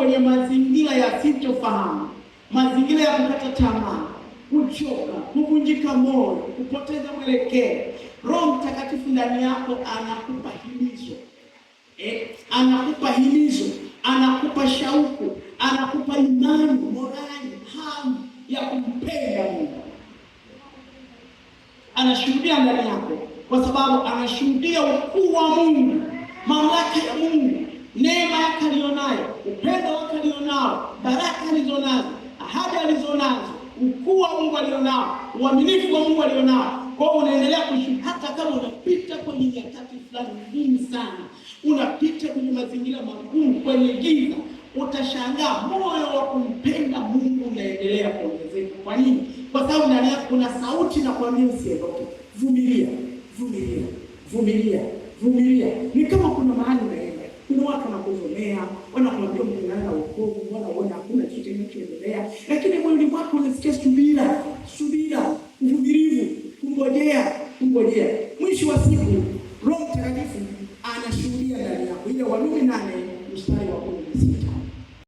kwenye mazingira ya sintofahamu, mazingira ya kukata tamaa, kuchoka, kuvunjika moyo, kupoteza mwelekeo, Roho Mtakatifu ndani yako anakupa himizo. Anakupa himizo, anakupa shauku, anakupa imani, morali, hamu ya kumpenda Mungu. Anashuhudia ndani yako kwa sababu anashuhudia ukuu wa Mungu, mamlaka ya Mungu, neema yake alionayo, upendo wake alionao, baraka alizonazo, ahadi alizonazo, ukuu wa Mungu alionao, uaminifu wa Mungu alionao. Kwa hiyo unaendelea kushuhudia hata kama unapita kwenye nyakati fulani ngumu sana, unapita kwenye mazingira magumu, kwenye giza, utashangaa moyo wa kumpenda Mungu unaendelea kuongezeka. Kwa nini? Kwa sababu ndani yako kuna sauti na kuambia usiondoke. Vumilia, vumilia, vumilia, vumilia. Ni kama kuna mahali unaenda, kuna watu wanakuzomea, wanakuambia unaenda wokovu, wanaona hakuna kitu kinachoendelea, lakini moyoni mwako unasikia subira, subira, uvumilivu, kungojea. Mwisho wa siku Roho Mtakatifu anashuhudia ndani yako. Ile Warumi 8